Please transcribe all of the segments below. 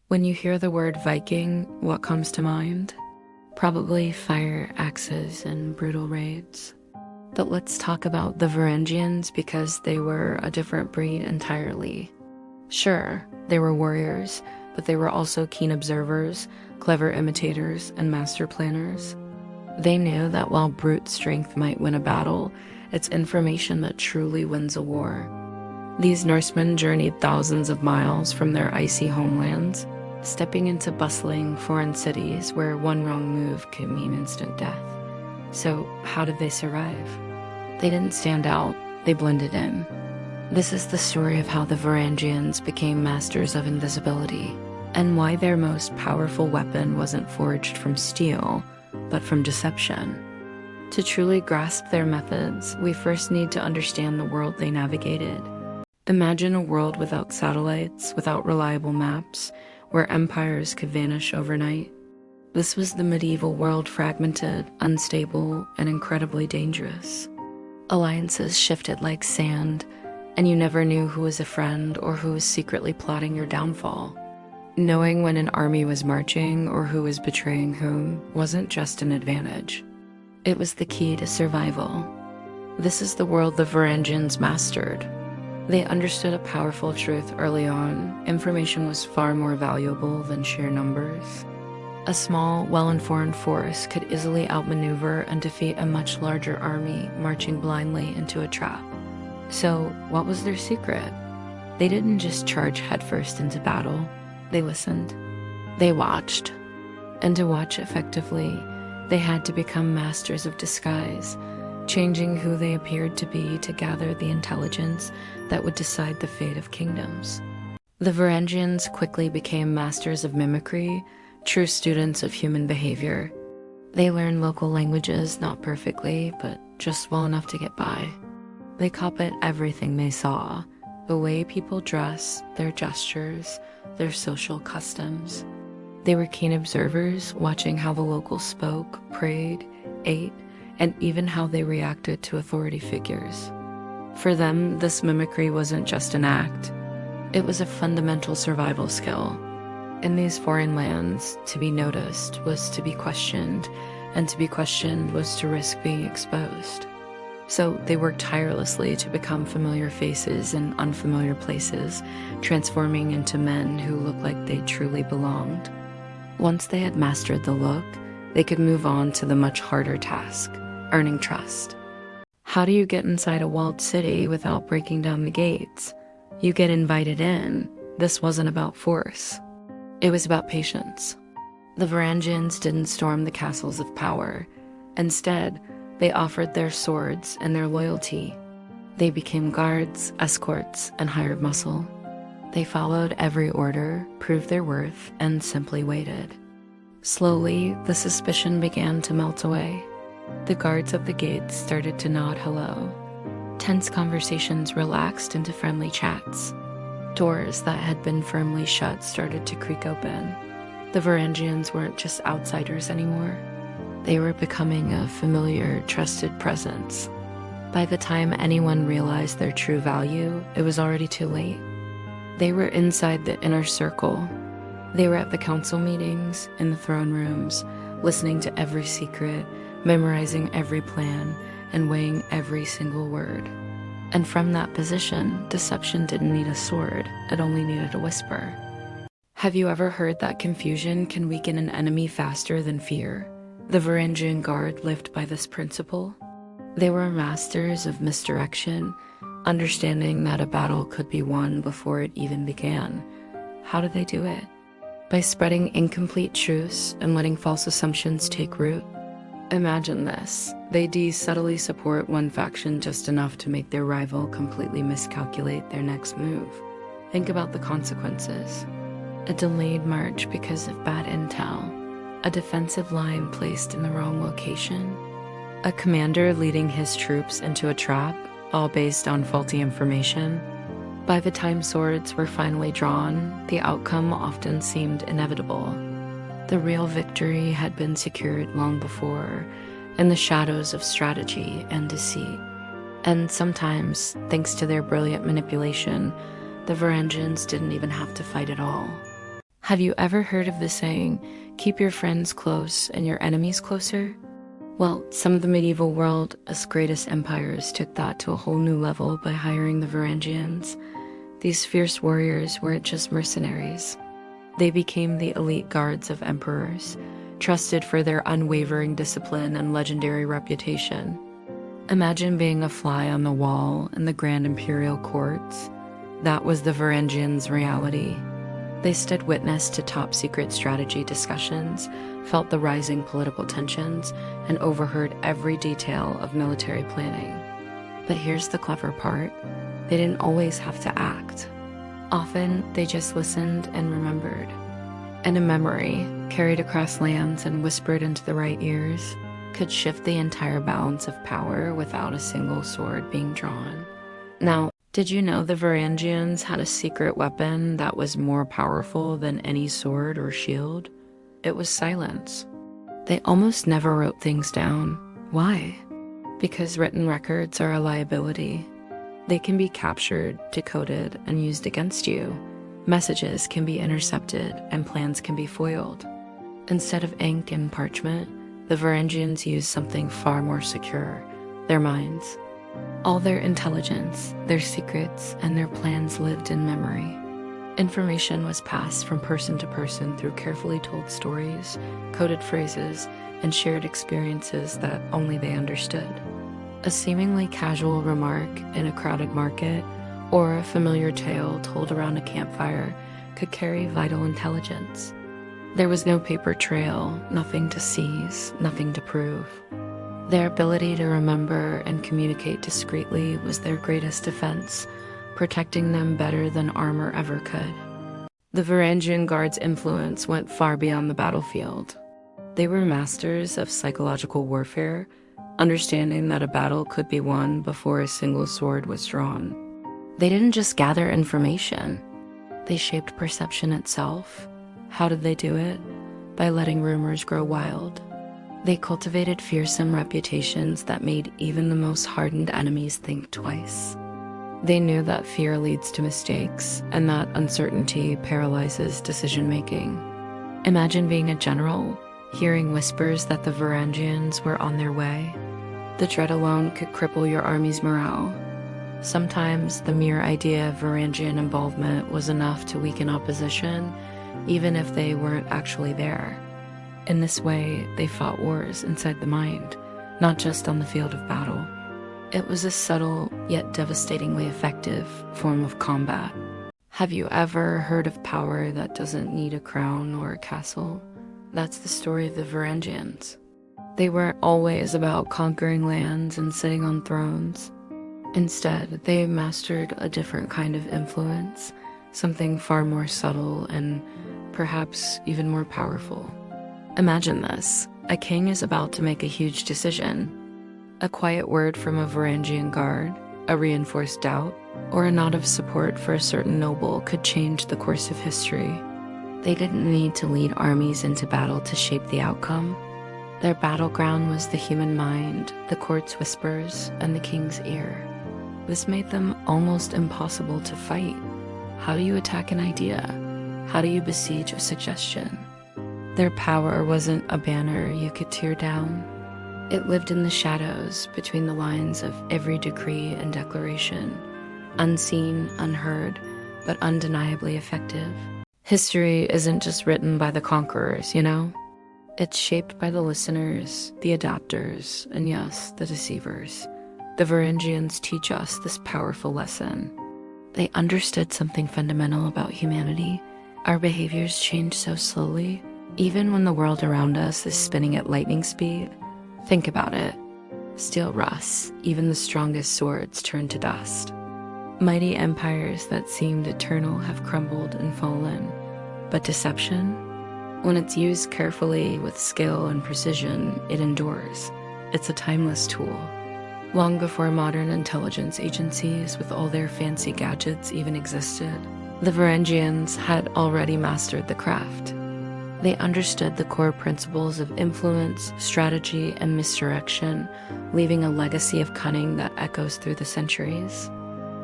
When you hear the word Viking, what comes to mind? Probably fire, axes, and brutal raids. But let's talk about the Varangians because they were a different breed entirely. Sure, they were warriors, but they were also keen observers, clever imitators, and master planners. They knew that while brute strength might win a battle, it's information that truly wins a war. These Norsemen journeyed thousands of miles from their icy homelands, stepping into bustling foreign cities where one wrong move could mean instant death. So how did they survive? They didn't stand out, they blended in. This is the story of how the Varangians became masters of invisibility, and why their most powerful weapon wasn't forged from steel, but from deception. To truly grasp their methods, we first need to understand the world they navigated. Imagine a world without satellites, without reliable maps, where empires could vanish overnight. This was the medieval world, fragmented, unstable, and incredibly dangerous. Alliances shifted like sand, and you never knew who was a friend or who was secretly plotting your downfall. Knowing when an army was marching or who was betraying whom wasn't just an advantage. It was the key to survival. This is the world the Varangians mastered. They understood a powerful truth early on: information was far more valuable than sheer numbers. A small, well-informed force could easily outmaneuver and defeat a much larger army marching blindly into a trap. So, what was their secret? They didn't just charge headfirst into battle. They listened. They watched. And to watch effectively, they had to become masters of disguise, changing who they appeared to be to gather the intelligence that would decide the fate of kingdoms. The Varangians quickly became masters of mimicry, true students of human behavior. They learned local languages, not perfectly, but just well enough to get by. They copied everything they saw: the way people dress, their gestures, their social customs. They were keen observers, watching how the locals spoke, prayed, ate, and even how they reacted to authority figures. For them, this mimicry wasn't just an act. It was a fundamental survival skill. In these foreign lands, to be noticed was to be questioned, and to be questioned was to risk being exposed. So they worked tirelessly to become familiar faces in unfamiliar places, transforming into men who looked like they truly belonged. Once they had mastered the look, they could move on to the much harder task: earning trust. How do you get inside a walled city without breaking down the gates? You get invited in. This wasn't about force. It was about patience. The Varangians didn't storm the castles of power. Instead, they offered their swords and their loyalty. They became guards, escorts, and hired muscle. They followed every order, proved their worth, and simply waited. Slowly, the suspicion began to melt away. The guards of the gates started to nod hello. Tense conversations relaxed into friendly chats. Doors that had been firmly shut started to creak open. The Varangians weren't just outsiders anymore. They were becoming a familiar, trusted presence. By the time anyone realized their true value, it was already too late. They were inside the inner circle. They were at the council meetings, in the throne rooms, listening to every secret, memorizing every plan, and weighing every single word. And from that position, deception didn't need a sword, it only needed a whisper. Have you ever heard that confusion can weaken an enemy faster than fear? The Varangian Guard lived by this principle. They were masters of misdirection, understanding that a battle could be won before it even began. How did they do it? By spreading incomplete truths and letting false assumptions take root. Imagine this. They subtly support one faction just enough to make their rival completely miscalculate their next move. Think about the consequences. A delayed march because of bad intel. A defensive line placed in the wrong location. A commander leading his troops into a trap, all based on faulty information. By the time swords were finally drawn, the outcome often seemed inevitable. The real victory had been secured long before, in the shadows of strategy and deceit. And sometimes, thanks to their brilliant manipulation, the Varangians didn't even have to fight at all. Have you ever heard of the saying, keep your friends close and your enemies closer? Well, some of the medieval world's greatest empires took that to a whole new level by hiring the Varangians. These fierce warriors weren't just mercenaries. They became the elite guards of emperors, trusted for their unwavering discipline and legendary reputation. Imagine being a fly on the wall in the grand imperial courts. That was the Varangians' reality. They stood witness to top-secret strategy discussions, felt the rising political tensions, and overheard every detail of military planning. But here's the clever part. They didn't always have to act. Often, they just listened and remembered. And a memory, carried across lands and whispered into the right ears, could shift the entire balance of power without a single sword being drawn. Now, did you know the Varangians had a secret weapon that was more powerful than any sword or shield? It was silence. They almost never wrote things down. Why? Because written records are a liability. They can be captured, decoded, and used against you. Messages can be intercepted, and plans can be foiled. Instead of ink and parchment, the Varangians used something far more secure: their minds. All their intelligence, their secrets, and their plans lived in memory. Information was passed from person to person through carefully told stories, coded phrases, and shared experiences that only they understood. A seemingly casual remark in a crowded market, or a familiar tale told around a campfire, could carry vital intelligence. There was no paper trail, nothing to seize, nothing to prove. Their ability to remember and communicate discreetly was their greatest defense, protecting them better than armor ever could. The Varangian Guards' influence went far beyond the battlefield. They were masters of psychological warfare, understanding that a battle could be won before a single sword was drawn. They didn't just gather information. They shaped perception itself. How did they do it? By letting rumors grow wild. They cultivated fearsome reputations that made even the most hardened enemies think twice. They knew that fear leads to mistakes, and that uncertainty paralyzes decision-making. Imagine being a general, hearing whispers that the Varangians were on their way. The dread alone could cripple your army's morale. Sometimes the mere idea of Varangian involvement was enough to weaken opposition, even if they weren't actually there. In this way, they fought wars inside the mind, not just on the field of battle. It was a subtle, yet devastatingly effective form of combat. Have you ever heard of power that doesn't need a crown or a castle? That's the story of the Varangians. They weren't always about conquering lands and sitting on thrones. Instead, they mastered a different kind of influence, something far more subtle and perhaps even more powerful. Imagine this. A king is about to make a huge decision. A quiet word from a Varangian guard, a reinforced doubt, or a nod of support for a certain noble could change the course of history. They didn't need to lead armies into battle to shape the outcome. Their battleground was the human mind, the court's whispers, and the king's ear. This made them almost impossible to fight. How do you attack an idea? How do you besiege a suggestion? Their power wasn't a banner you could tear down. It lived in the shadows between the lines of every decree and declaration, unseen, unheard, but undeniably effective. History isn't just written by the conquerors, you know? It's shaped by the listeners, the adapters, and yes, the deceivers. The Varangians teach us this powerful lesson. They understood something fundamental about humanity. Our behaviors change so slowly, even when the world around us is spinning at lightning speed. Think about it. Steel rusts, even the strongest swords turn to dust. Mighty empires that seemed eternal have crumbled and fallen. But deception? When it's used carefully with skill and precision, it endures. It's a timeless tool. Long before modern intelligence agencies with all their fancy gadgets even existed, the Varangians had already mastered the craft. They understood the core principles of influence, strategy, and misdirection, leaving a legacy of cunning that echoes through the centuries.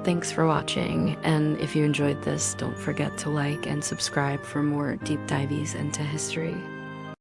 Thanks for watching, and if you enjoyed this, don't forget to like and subscribe for more deep dives into history.